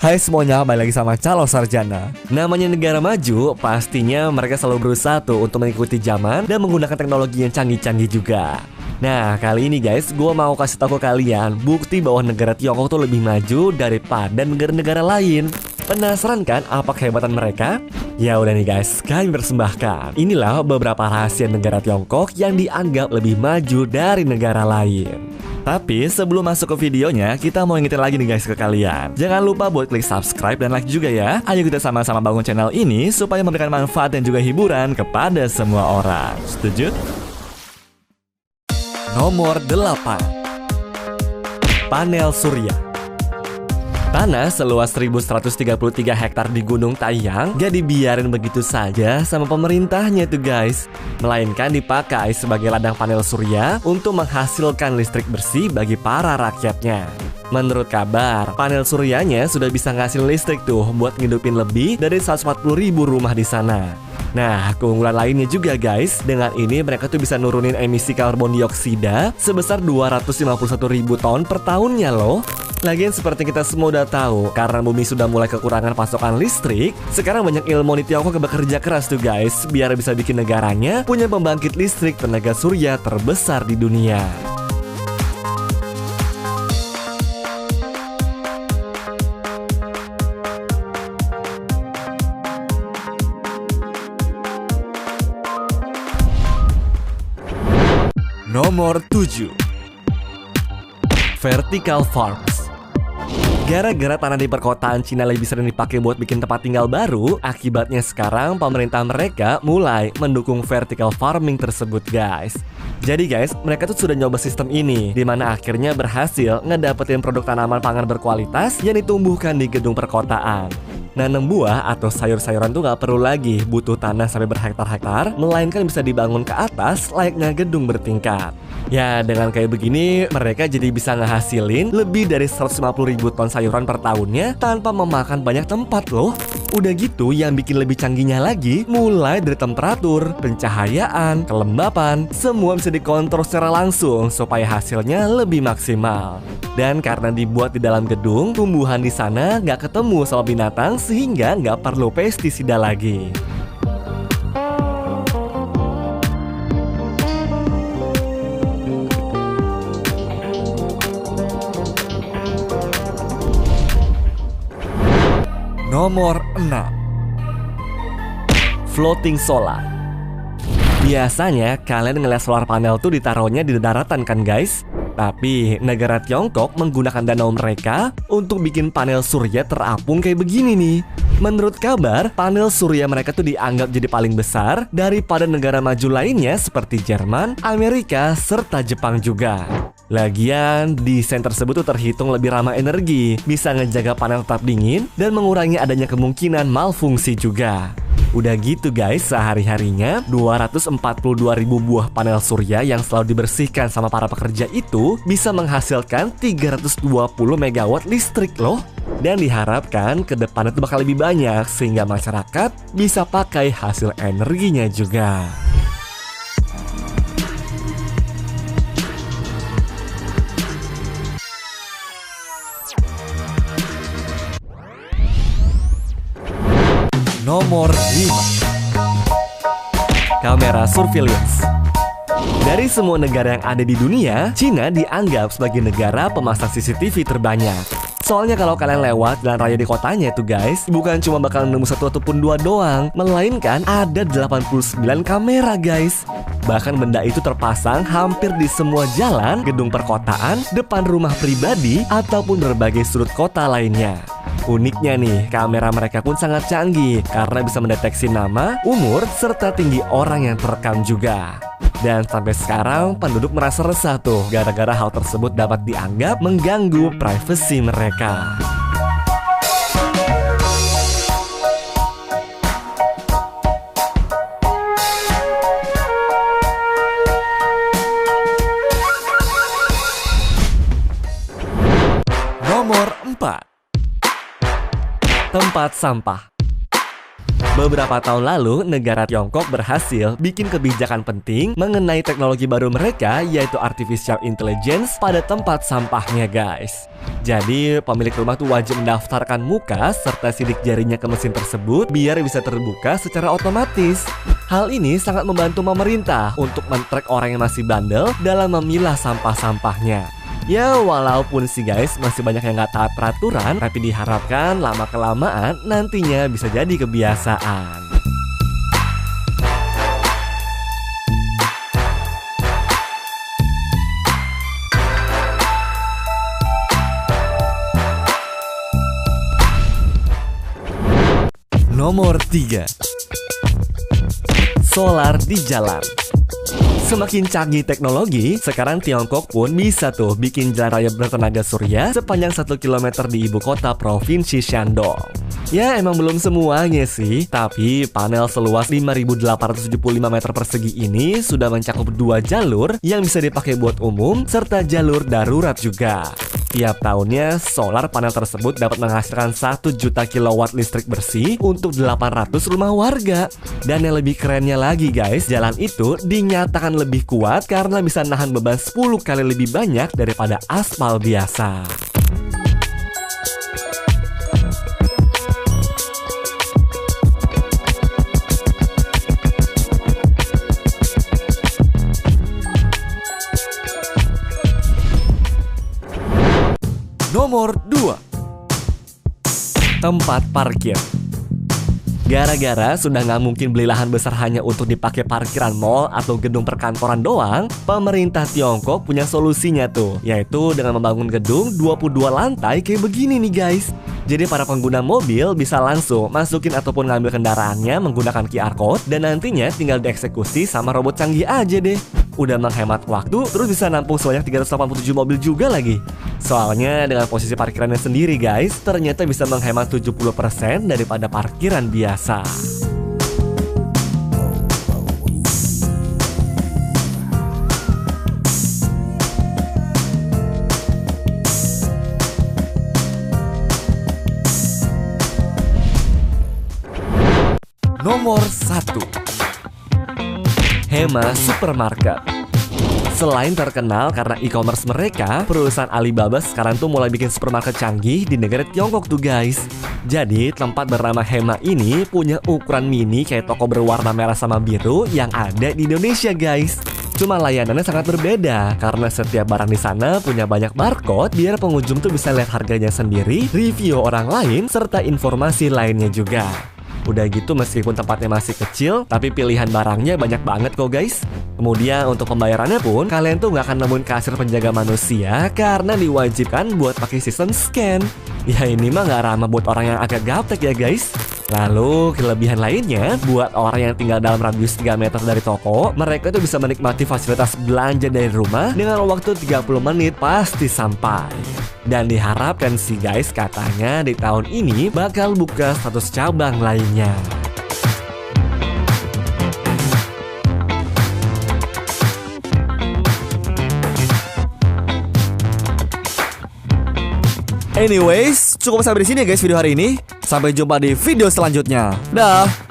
Hai semuanya, balik lagi sama Calon Sarjana. Namanya negara maju, pastinya mereka selalu berusaha tuh untuk mengikuti zaman dan menggunakan teknologi yang canggih-canggih juga. Nah, kali ini guys, gue mau kasih tahu ke kalian bukti bahwa negara Tiongkok tuh lebih maju daripada negara-negara lain. Penasaran kan apa kehebatan mereka? Ya udah nih guys, kami persembahkan. Inilah beberapa rahasia negara Tiongkok yang dianggap lebih maju dari negara lain. Tapi sebelum masuk ke videonya, kita mau ingetin lagi nih guys ke kalian. Jangan lupa buat klik subscribe dan like juga ya. Ayo kita sama-sama bangun channel ini supaya memberikan manfaat dan juga hiburan kepada semua orang. Setuju? Nomor 8. Panel surya. Tanah seluas 1133 hektar di Gunung Taiyang gak dibiarin begitu saja sama pemerintahnya tuh guys, melainkan dipakai sebagai ladang panel surya untuk menghasilkan listrik bersih bagi para rakyatnya. Menurut kabar, panel suryanya sudah bisa ngasih listrik tuh buat ngidupin lebih dari 140.000 rumah di sana. Nah, keunggulan lainnya juga guys, dengan ini mereka tuh bisa nurunin emisi karbon dioksida sebesar 251.000 ton per tahunnya loh. Lagian seperti kita semua udah tahu, karena bumi sudah mulai kekurangan pasokan listrik, sekarang banyak ilmuwan di Tiongkok bekerja keras tuh guys, biar bisa bikin negaranya punya pembangkit listrik tenaga surya terbesar di dunia. Nomor 7. Vertical farms. Gara-gara tanah di perkotaan Cina lebih sering dipakai buat bikin tempat tinggal baru, akibatnya sekarang pemerintah mereka mulai mendukung vertical farming tersebut guys. Jadi guys, mereka tuh sudah nyoba sistem ini, dimana akhirnya berhasil ngedapetin produk tanaman pangan berkualitas yang ditumbuhkan di gedung perkotaan. Nanam buah atau sayur-sayuran tuh gak perlu lagi butuh tanah sampai berhektar-hektar, melainkan bisa dibangun ke atas layaknya gedung bertingkat. Ya, dengan kayak begini, mereka jadi bisa ngehasilin lebih dari 150.000 ton sayuran per tahunnya tanpa memakan banyak tempat loh. Udah gitu, yang bikin lebih canggihnya lagi, mulai dari temperatur, pencahayaan, kelembapan, semua bisa dikontrol secara langsung supaya hasilnya lebih maksimal. Dan karena dibuat di dalam gedung, tumbuhan di sana nggak ketemu sama binatang sehingga nggak perlu pestisida lagi. Nomor 6. Floating solar. Biasanya kalian ngeliat solar panel tuh ditaruhnya di daratan kan guys? Tapi negara Tiongkok menggunakan danau mereka untuk bikin panel surya terapung kayak begini nih. Menurut kabar, panel surya mereka tuh dianggap jadi paling besar daripada negara maju lainnya seperti Jerman, Amerika, serta Jepang juga. Lagian, desain tersebut tuh terhitung lebih ramah energi, bisa ngejaga panel tetap dingin, dan mengurangi adanya kemungkinan malfungsi juga. Udah gitu guys, sehari-harinya 242.000 buah panel surya yang selalu dibersihkan sama para pekerja itu bisa menghasilkan 320 megawatt listrik loh. Dan diharapkan ke depan itu bakal lebih banyak sehingga masyarakat bisa pakai hasil energinya juga. Nomor 5. Kamera surveillance. Dari semua negara yang ada di dunia, Cina dianggap sebagai negara pemasang CCTV terbanyak. Soalnya kalau kalian lewat jalan raya di kotanya itu guys, bukan cuma bakal nemu satu ataupun dua doang, melainkan ada 89 kamera guys. Bahkan benda itu terpasang hampir di semua jalan, gedung perkotaan, depan rumah pribadi, ataupun berbagai sudut kota lainnya. Uniknya nih, kamera mereka pun sangat canggih karena bisa mendeteksi nama, umur, serta tinggi orang yang terekam juga. Dan sampai sekarang penduduk merasa resah tuh gara-gara hal tersebut dapat dianggap mengganggu privasi mereka. Nomor 4. Tempat sampah. Beberapa tahun lalu, negara Tiongkok berhasil bikin kebijakan penting mengenai teknologi baru mereka, yaitu Artificial Intelligence pada tempat sampahnya guys. Jadi pemilik rumah tuh wajib mendaftarkan muka serta sidik jarinya ke mesin tersebut biar bisa terbuka secara otomatis. Hal ini sangat membantu pemerintah untuk men-track orang yang masih bandel dalam memilah sampah-sampahnya. Ya walaupun sih guys masih banyak yang nggak taat peraturan, tapi diharapkan lama-kelamaan nantinya bisa jadi kebiasaan. Nomor 3. Solar di jalan. Semakin canggih teknologi, sekarang Tiongkok pun bisa tuh bikin jalan raya bertenaga surya sepanjang 1 km di ibu kota provinsi Shandong. Ya emang belum semuanya sih, tapi panel seluas 5.875 meter persegi ini sudah mencakup 2 jalur yang bisa dipakai buat umum serta jalur darurat juga. Tiap tahunnya, solar panel tersebut dapat menghasilkan 1 juta kilowatt listrik bersih untuk 800 rumah warga. Dan yang lebih kerennya lagi guys, jalan itu dinyatakan lebih kuat karena bisa nahan beban 10 kali lebih banyak daripada aspal biasa. Nomor 2. Tempat parkir. Gara-gara sudah nggak mungkin beli lahan besar hanya untuk dipakai parkiran mall atau gedung perkantoran doang, pemerintah Tiongkok punya solusinya tuh, yaitu dengan membangun gedung 22 lantai kayak begini nih guys. Jadi para pengguna mobil bisa langsung masukin ataupun ngambil kendaraannya menggunakan QR Code dan nantinya tinggal dieksekusi sama robot canggih aja deh. Udah menghemat waktu, terus bisa nampung sebanyak 387 mobil juga lagi. Soalnya dengan posisi parkirannya sendiri guys, ternyata bisa menghemat 70% daripada parkiran biasa. Nomor 1. Hema Supermarket. Selain terkenal karena e-commerce mereka, perusahaan Alibaba sekarang tuh mulai bikin supermarket canggih di negara Tiongkok tuh guys. Jadi tempat bernama Hema ini punya ukuran mini kayak toko berwarna merah sama biru yang ada di Indonesia guys. Cuma layanannya sangat berbeda karena setiap barang di sana punya banyak barcode biar pengunjung tuh bisa lihat harganya sendiri, review orang lain, serta informasi lainnya juga. Udah gitu meskipun tempatnya masih kecil, tapi pilihan barangnya banyak banget kok guys. Kemudian untuk pembayarannya pun, kalian tuh nggak akan nemuin kasir penjaga manusia karena diwajibkan buat pakai sistem scan. Ya ini mah nggak ramah buat orang yang agak gaptek ya guys. Lalu kelebihan lainnya, buat orang yang tinggal dalam radius 3 meter dari toko, mereka tuh bisa menikmati fasilitas belanja dari rumah dengan waktu 30 menit pasti sampai. Dan diharapkan sih guys, katanya di tahun ini bakal buka 100 cabang lainnya. Anyways, cukup sampai di sini ya guys video hari ini. Sampai jumpa di video selanjutnya. Dah.